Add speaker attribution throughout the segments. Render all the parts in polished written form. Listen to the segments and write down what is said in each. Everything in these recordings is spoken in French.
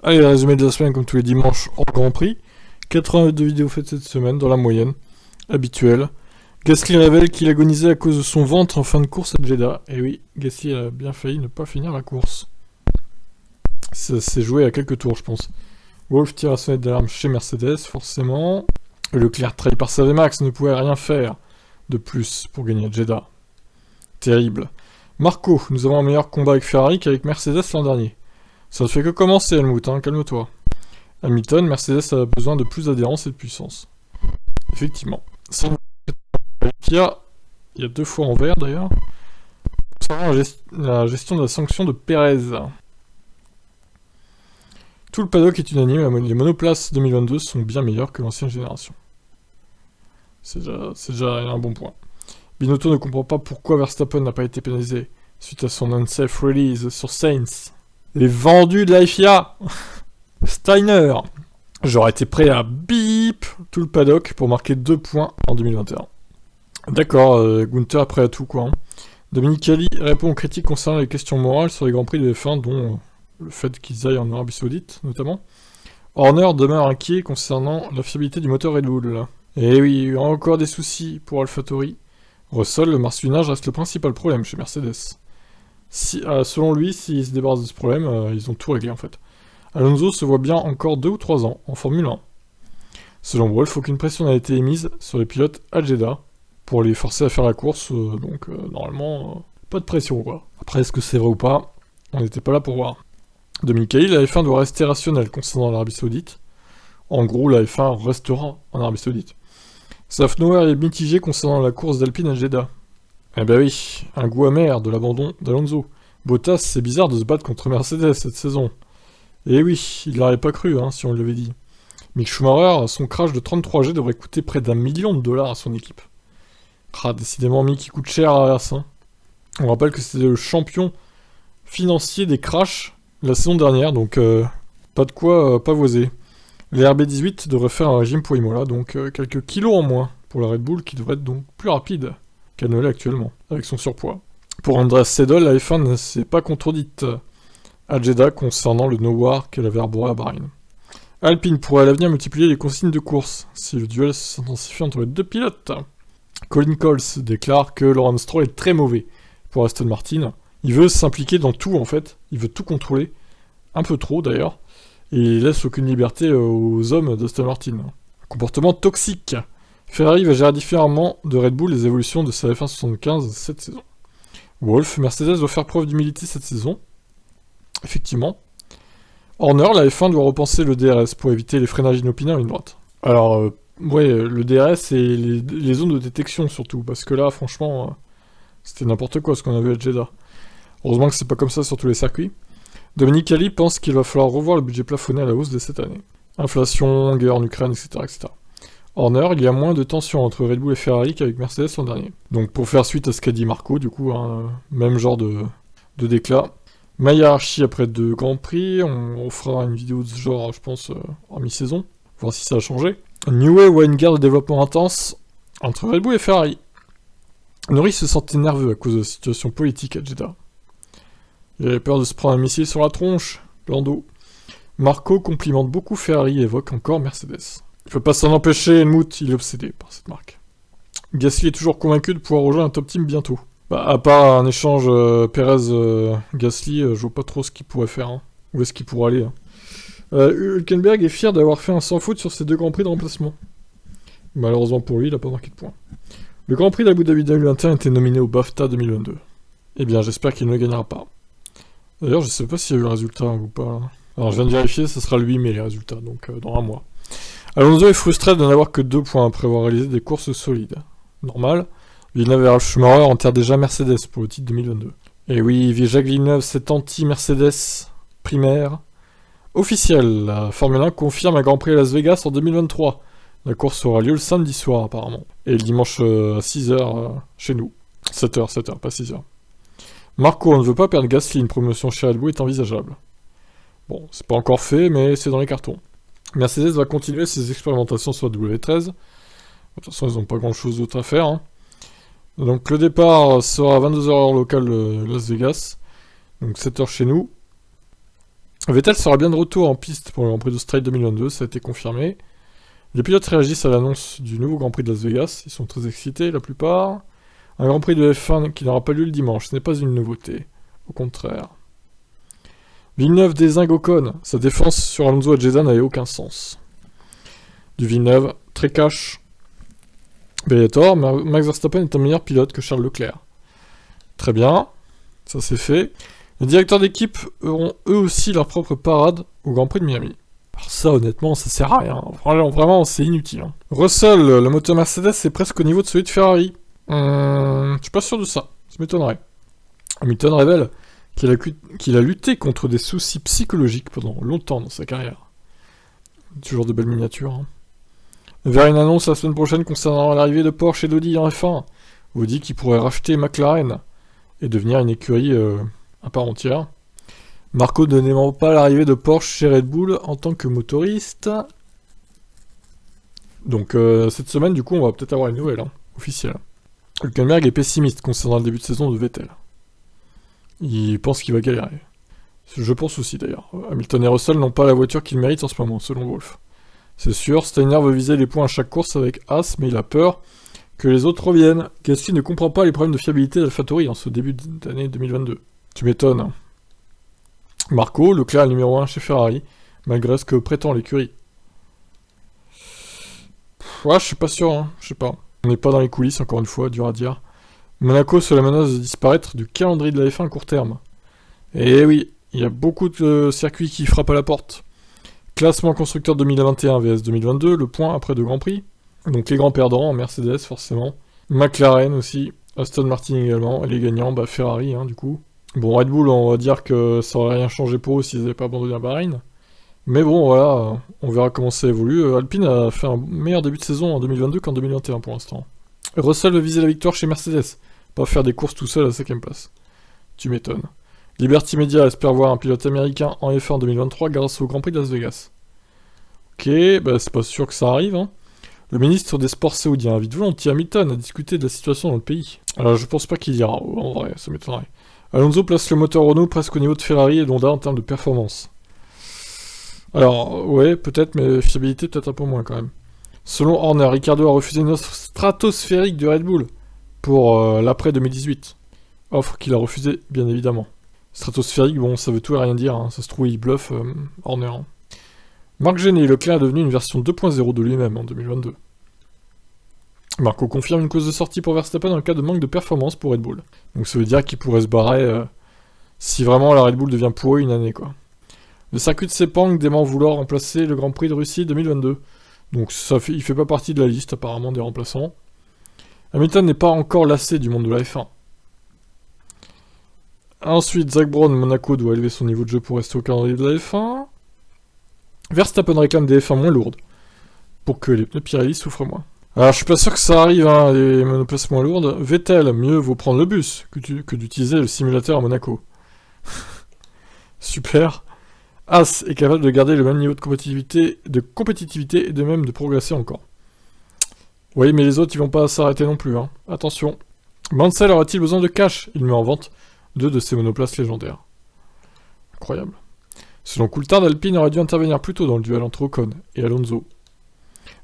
Speaker 1: Allez, le résumé de la semaine comme tous les dimanches en Grand Prix. 82 vidéos faites cette semaine dans la moyenne habituelle. Gasly révèle qu'il agonisait à cause de son ventre en fin de course à Jeddah. Et oui, Gasly a bien failli ne pas finir la course. Ça s'est joué à quelques tours, je pense. Wolff tire la sonnette d'alarme chez Mercedes, forcément. Leclerc, trahi par sa VMAX, ne pouvait rien faire de plus pour gagner à Jeddah. Terrible. Marco, nous avons un meilleur combat avec Ferrari qu'avec Mercedes l'an dernier. Ça ne fait que commencer, Helmut, hein, calme-toi. Hamilton, Mercedes a besoin de plus d'adhérence et de puissance. Effectivement. Sans il y a 2 fois en vert d'ailleurs. Concernant la gestion de la sanction de Perez. Tout le paddock est unanime, les monoplaces 2022 sont bien meilleures que l'ancienne génération. C'est déjà un bon point. Binotto ne comprend pas pourquoi Verstappen n'a pas été pénalisé suite à son unsafe release sur Sainz. Les vendus de la FIA. Steiner. J'aurais été prêt à bip tout le paddock pour marquer 2 points en 2021. D'accord, Gunther est prêt à tout quoi. Hein. Dominicali répond aux critiques concernant les questions morales sur les Grands Prix de F1, dont le fait qu'ils aillent en Arabie Saoudite notamment. Horner demeure inquiet concernant la fiabilité du moteur Red Bull. Et oui, il y a encore des soucis pour AlphaTauri. Russell, le marsuinage reste le principal problème chez Mercedes. Selon lui, s'ils se débarrassent de ce problème, ils ont tout réglé en fait. Alonso se voit bien encore 2 ou 3 ans en Formule 1. Selon Wolff, aucune pression n'a été émise sur les pilotes à Jeddah pour les forcer à faire la course, donc normalement, pas de pression quoi. Après, est-ce que c'est vrai ou pas? On n'était pas là pour voir. Dominicali, la F1 doit rester rationnelle concernant l'Arabie Saoudite. En gros, la F1 restera en Arabie Saoudite. Safnauer est mitigé concernant la course d'Alpine à Jeddah. Eh ben oui, un goût amer de l'abandon d'Alonso. Bottas, c'est bizarre de se battre contre Mercedes cette saison. Et oui, il l'aurait pas cru, hein, si on l'avait dit. Mick Schumacher, son crash de 33G devrait coûter près d'1 million de dollars à son équipe. Ah, décidément, Mick, il coûte cher à As. Hein. On rappelle que c'était le champion financier des crashs la saison dernière, donc pas de quoi pavoiser. Les RB18 devraient faire un régime pour Imola, donc quelques kilos en moins pour la Red Bull, qui devrait être donc plus rapide qu'elle ne l'est actuellement, avec son surpoids. Pour Andreas Seidel, la F1 ne s'est pas contredite à Jeddah concernant le no-war qu'elle avait arboré à Bahreïn. Alpine pourrait à l'avenir multiplier les consignes de course, si le duel s'intensifie entre les 2 pilotes. Colin Coles déclare que Lawrence Stroll est très mauvais pour Aston Martin. Il veut s'impliquer dans tout en fait, il veut tout contrôler, un peu trop d'ailleurs, et il laisse aucune liberté aux hommes d'Aston Martin. Un comportement toxique. Ferrari va gérer différemment de Red Bull les évolutions de sa F1 75 cette saison. Wolff, Mercedes doit faire preuve d'humilité cette saison. Effectivement. Horner, la F1 doit repenser le DRS pour éviter les freinages inopinés en ligne droite. Alors, ouais, le DRS et les zones de détection surtout, parce que là, franchement, c'était n'importe quoi ce qu'on a vu à Jeddah. Heureusement que c'est pas comme ça sur tous les circuits. Dominicali pense qu'il va falloir revoir le budget plafonné à la hausse de cette année. Inflation, guerre en Ukraine, etc., etc. Horner, il y a moins de tension entre Red Bull et Ferrari qu'avec Mercedes l'an dernier. Donc pour faire suite à ce qu'a dit Marco, du coup, hein, même genre de déclat. Ma hiérarchie après 2 Grands Prix, on fera une vidéo de ce genre, je pense, en mi-saison, voir si ça a changé. Newey voit une guerre de développement intense entre Red Bull et Ferrari. Norris se sentait nerveux à cause de la situation politique à Jeddah. Il avait peur de se prendre un missile sur la tronche, Lando. Marco complimente beaucoup Ferrari et évoque encore Mercedes. Il ne peut pas s'en empêcher, Helmut, il est obsédé par cette marque. Gasly est toujours convaincu de pouvoir rejoindre un top team bientôt. Bah, à part un échange Perez-Gasly, je vois pas trop ce qu'il pourrait faire. Hein. Où est-ce qu'il pourrait aller hein. Hülkenberg est fier d'avoir fait un sans faute sur ses 2 Grands Prix de remplacement. Malheureusement pour lui, il n'a pas marqué de points. Le Grand Prix d'Abu Dhabi 2021 était nominé au BAFTA 2022. Eh bien, j'espère qu'il ne le gagnera pas. D'ailleurs, je sais pas s'il y a eu le résultat ou pas. Là. Alors, je viens de vérifier, ça sera le 8 mai les résultats, donc dans un mois. Alonso est frustré de n'avoir que 2 points après avoir réalisé des courses solides. Normal. Villeneuve et Ralf Schumacher enterrent déjà Mercedes pour le titre 2022. Et oui, Jacques Villeneuve, c'est anti-Mercedes primaire. Officiel, la Formule 1 confirme un Grand Prix à Las Vegas en 2023. La course aura lieu le samedi soir apparemment. Et le dimanche à 6h chez nous. 7h, pas 6h. Marco ne veut pas perdre Gasly, une promotion chez Red Bull est envisageable. Bon, c'est pas encore fait, mais c'est dans les cartons. Mercedes va continuer ses expérimentations sur la W13. De toute façon, ils n'ont pas grand chose d'autre à faire. Hein. Donc le départ sera à 22h heure locale de Las Vegas. Donc 7h chez nous. Vettel sera bien de retour en piste pour le Grand Prix d'Australie 2022, ça a été confirmé. Les pilotes réagissent à l'annonce du nouveau Grand Prix de Las Vegas, ils sont très excités la plupart. Un Grand Prix de F1 qui n'aura pas lieu le dimanche, ce n'est pas une nouveauté, au contraire. Villeneuve dézingue Ocon, sa défense sur Alonso et Jeddah n'avait aucun sens. Du Villeneuve, très cash. Bellator, Max Verstappen est un meilleur pilote que Charles Leclerc. Très bien, ça c'est fait. Les directeurs d'équipe auront eux aussi leur propre parade au Grand Prix de Miami. Alors ça, honnêtement, ça sert à rien. Vraiment, c'est inutile. Hein. Russell, le moteur Mercedes, est presque au niveau de celui de Ferrari. Je suis pas sûr de ça. Ça m'étonnerait. Hamilton révèle qu'il a lutté contre des soucis psychologiques pendant longtemps dans sa carrière. Toujours de belles miniatures. Hein. Vers une annonce la semaine prochaine concernant l'arrivée de Porsche et d'Audi en F1. Audi qui pourrait racheter McLaren et devenir une écurie à part entière. Marco ne n'aimant pas l'arrivée de Porsche chez Red Bull en tant que motoriste. Donc cette semaine, du coup, on va peut-être avoir une nouvelle, hein, officielle. Hülkenberg est pessimiste concernant le début de saison de Vettel. Il pense qu'il va galérer. Je pense aussi d'ailleurs. Hamilton et Russell n'ont pas la voiture qu'ils méritent en ce moment, selon Wolff. C'est sûr, Steiner veut viser les points à chaque course avec Haas, mais il a peur que les autres reviennent. Gasly ne comprend pas les problèmes de fiabilité d'AlphaTauri en ce début d'année 2022. Tu m'étonnes. Hein. Marco, Leclerc est numéro 1 chez Ferrari, malgré ce que prétend l'écurie. Ouais, je suis pas sûr, hein. Je sais pas. On n'est pas dans les coulisses, encore une fois, dur à dire. Monaco se la menace de disparaître du calendrier de la F1 à court terme. Et oui, il y a beaucoup de circuits qui frappent à la porte. Classement constructeur 2021 vs 2022, le point après 2 Grands Prix. Donc les grands perdants, Mercedes forcément. McLaren aussi, Aston Martin également, et les gagnants, Ferrari du coup. Bon, Red Bull, on va dire que ça aurait rien changé pour eux s'ils n'avaient pas abandonné à Bahreïn. Mais bon, voilà, on verra comment ça évolue. Alpine a fait un meilleur début de saison en 2022 qu'en 2021 pour l'instant. Russell veut viser la victoire chez Mercedes, pas faire des courses tout seul à la 5ème place. Tu m'étonnes. Liberty Media espère voir un pilote américain en F1 en 2023 grâce au Grand Prix de Las Vegas. Ok, c'est pas sûr que ça arrive. Hein. Le ministre des Sports saoudien invite volontiers Hamilton à discuter de la situation dans le pays. Alors je pense pas qu'il ira, en vrai, ça m'étonnerait. Alonso place le moteur Renault presque au niveau de Ferrari et d'Honda en termes de performance. Alors, ouais, peut-être, mais fiabilité peut-être un peu moins quand même. Selon Horner, Ricciardo a refusé une offre stratosphérique de Red Bull pour l'après 2018. Offre qu'il a refusée, bien évidemment. Stratosphérique, bon, ça veut tout et rien dire, hein. Ça se trouve, il bluffe Horner. Hein. Marc Gené, Leclerc est devenu une version 2.0 de lui-même en 2022. Marco confirme une cause de sortie pour Verstappen en cas de manque de performance pour Red Bull. Donc ça veut dire qu'il pourrait se barrer si vraiment la Red Bull devient pour eux une année, quoi. Le circuit de Sepang dément vouloir remplacer le Grand Prix de Russie 2022. Donc il fait pas partie de la liste apparemment des remplaçants. Hamilton n'est pas encore lassé du monde de la F1. Ensuite, Zach Brown, Monaco doit élever son niveau de jeu pour rester au calendrier de la F1. Verstappen réclame des F1 moins lourdes, pour que les pneus Pirelli souffrent moins. Alors je suis pas sûr que ça arrive, hein, les monoplaces moins lourdes. Vettel, mieux vaut prendre le bus que d'utiliser le simulateur à Monaco. Super. Haas est capable de garder le même niveau de compétitivité et de même de progresser encore. Oui, mais les autres ils vont pas s'arrêter non plus, hein. Attention. Mansell aura-t-il besoin de cash? Il met en vente 2 de ses monoplaces légendaires. Incroyable. Selon Coulthard, Alpine aurait dû intervenir plus tôt dans le duel entre Ocon et Alonso.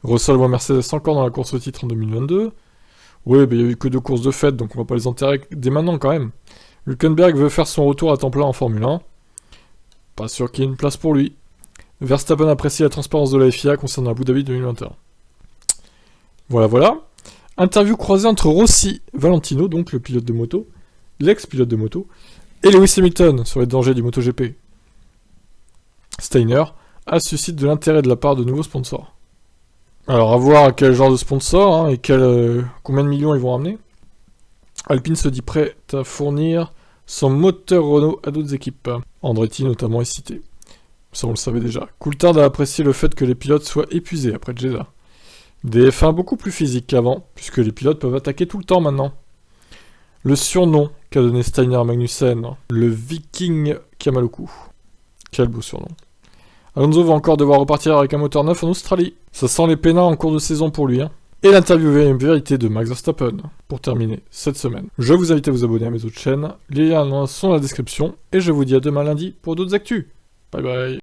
Speaker 1: Russell voit Mercedes encore dans la course au titre en 2022. Oui, il n'y a eu que 2 courses de fête, donc on va pas les enterrer dès maintenant quand même. Hülkenberg veut faire son retour à temps plein en Formule 1. Pas sûr qu'il y ait une place pour lui. Verstappen apprécie la transparence de la FIA concernant Abu Dhabi 2021. Voilà. Interview croisée entre Rossi, Valentino, donc le pilote de moto, l'ex-pilote de moto, et Lewis Hamilton sur les dangers du MotoGP. Steiner suscite de l'intérêt de la part de nouveaux sponsors. Alors à voir quel genre de sponsor et combien de millions ils vont ramener. Alpine se dit prêt à fournir son moteur Renault à d'autres équipes. Andretti notamment est cité. Ça on le savait déjà. Coulthard a apprécié le fait que les pilotes soient épuisés après Jeddah. Des F1 beaucoup plus physiques qu'avant, puisque les pilotes peuvent attaquer tout le temps maintenant. Le surnom qu'a donné Steiner à Magnussen, le Viking qui a mal au cou. Quel beau surnom. Alonso va encore devoir repartir avec un moteur neuf en Australie. Ça sent les pénins en cours de saison pour lui. Et l'interview vérité de Max Verstappen, pour terminer cette semaine. Je vous invite à vous abonner à mes autres chaînes, les liens sont dans la description, et je vous dis à demain lundi pour d'autres actus. Bye bye.